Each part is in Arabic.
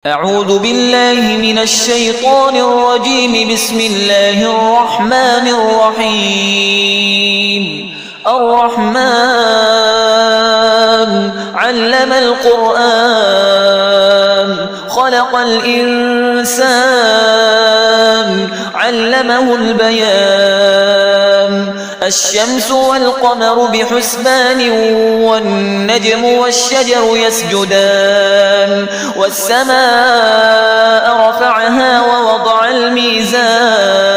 أعوذ بالله من الشيطان الرجيم. بسم الله الرحمن الرحيم. الرحمن علم القرآن خلق الإنسان علمه البيان. الشمس والقمر بحسبان والنجم والشجر يسجدان. والسماء رفعها ووضع الميزان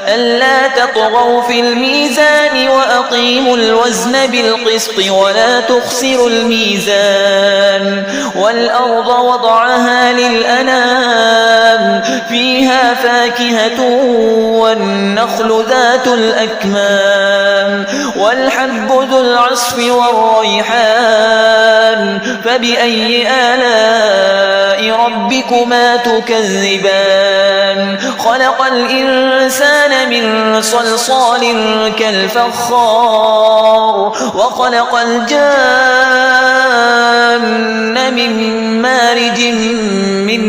ألا تطغوا في الميزان وأقيموا الوزن بالقسط ولا تخسروا الميزان. والأرض وضعها للأنام فيها فاكهة والنخل ذات الأكمام والحب ذو العصف والريحان. فبأي آلاء ربكما تكذبان؟ خلق الإنسان من صلصال كالفخار وخلق الجان من مارج من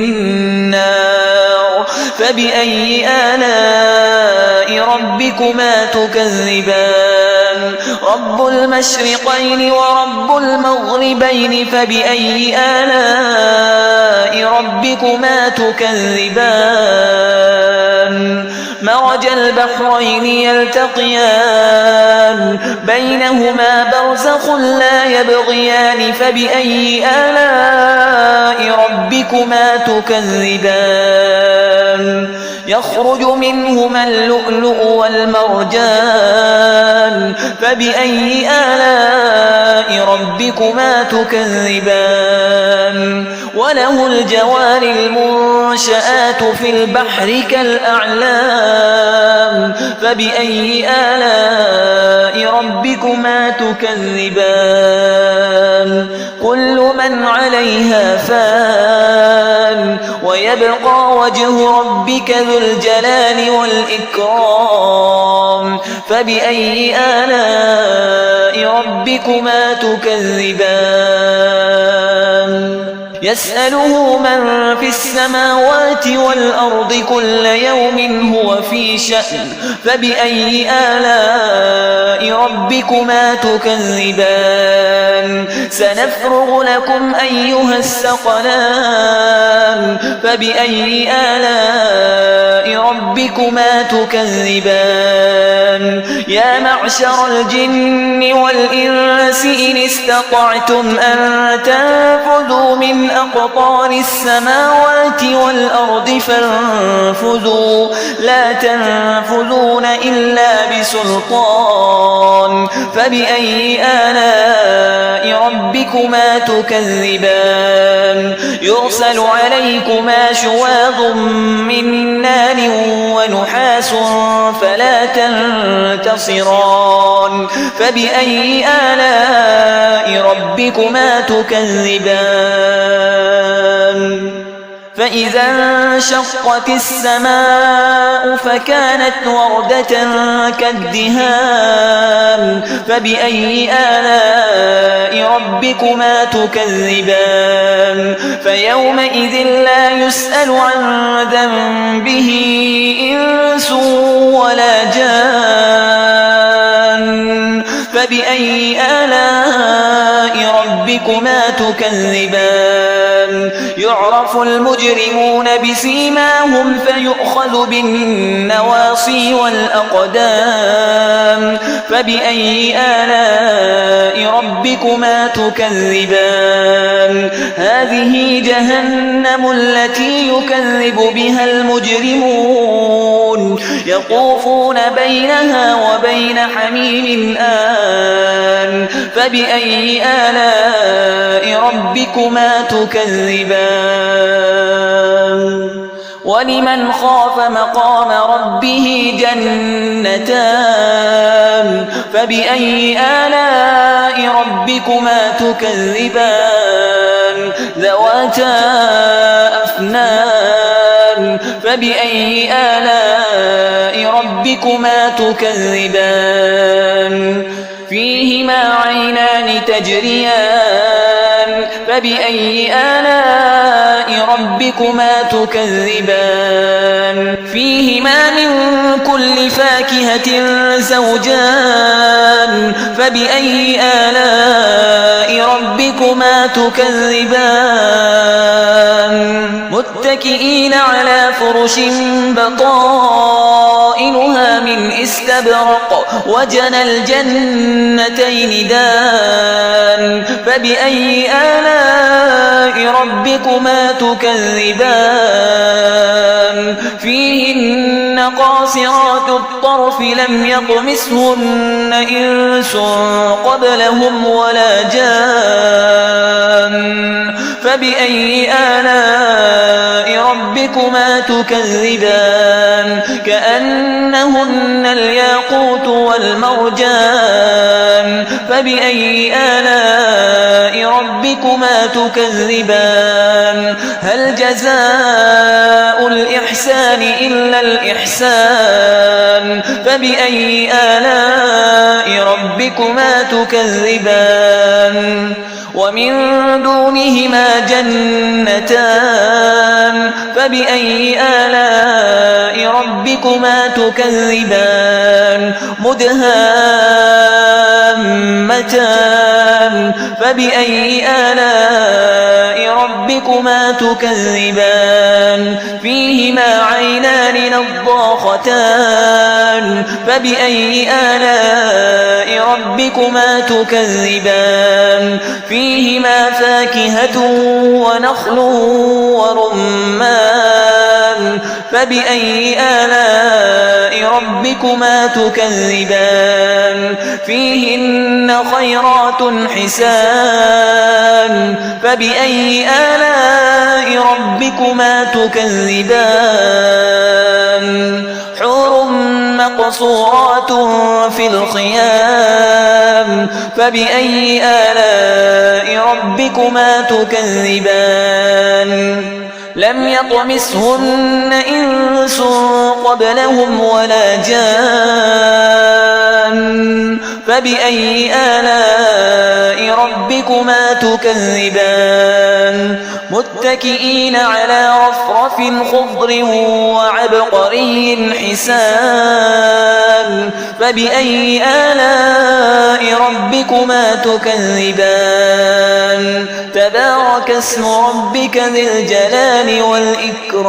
نار. فبأي آلاء ربكما تكذبان؟ رب المشرقين ورب المغربين. فبأي آلاء ربكما تكذبان؟ مرج البحرين يلتقيان بينهما برزخ لا يبغيان. فبأي آلاء ربكما تكذبان؟ يخرج منهما اللؤلؤ والمرجان. فبأي آلاء ربكما تكذبان؟ وله الجوار المنشآت في البحر كالأعلام. فبأي آلاء ربكما تكذبان؟ كل من عليها فان ويبقى وجه ربك ذو الجلال والإكرام. فبأي آلاء ربكما تكذبان؟ يسأله من في السماوات والأرض كل يوم هو في شأن. فبأي آلاء ربكما تكذبان؟ سنفرغ لكم أيها الثقلان. فبأي آلاء ربكما تكذبان؟ يا معشر الجن والإنس إن استطعتم أن تنفذوا من أقطار السماوات والأرض فانفذوا لا تنفذون إلا بسلطان. فبأي آلاء ربكما تكذبان؟ يرسل عليكما شواظ من نار ونحاس فلا تنتصران. فبأي آلاء ربكما تكذبان؟ فإذا انشقت السماء فكانت وردة كالدهان. فبأي آلاء ربكما تكذبان؟ فيومئذ لا يسأل عن ذنبه إنس ولا جان. فبأي آلاء ربكما تكذبان؟ يعرف المجرمون بسيماهم فيؤخذ بالنواصي والأقدام. فبأي آلاء ربكما تكذبان؟ هذه جهنم التي يكذب بها المجرمون يطوفون بينها وبين حميم آن. فبأي آلاء ربكما تكذبان؟ ولمن خاف مقام ربه جنتان. فبأي آلاء ربكما تكذبان؟ ذواتا أفنان. فبأي آلاء ربكما تكذبان؟ فيهما عينان تجريان. فبأي آلاء ربكما تكذبان فيهما من كل فاكهة زوجان فبأي آلاء ربكما تكذبان متكئين على فرش بطائنها من استبرق وجنى الجنتين دان فبأي آلاء ربكما تكذبان فيهن قاصرات الطرف لم يطمثهن إنس قبلهم ولا جان فبأي آلاء ربكما تكذبان كأنهن الياقوت والمرجان فبأي آلاء ربكما تكذبان هل جزاء الإحسان إلا الإحسان فبأي آلاء ربكما تكذبان ومن دونهما جنتان فبأي آلاء ربكما تكذبان مدهامتان فبأي آلاء ربكما تكذبان فيهما عينان نضاختان فبأي آلاء ربكما تكذبان فيهما فاكهة ونخل ورمان فبأي آلاء ربكما تكذبان فيهن خيرات حسان فبأي آلاء ربكما تكذبان حور مقصورات في الخيام فبأي آلاء ربكما تكذبان لم يطمثهن إنس قبلهم ولا جان فبأي آلاء ربكما تكذبان متكئين على رفرف خضر وعبقري حسان فبأي آلاء ربكما تكذبان تبارك اسم ربك ذي الجلال والإكرام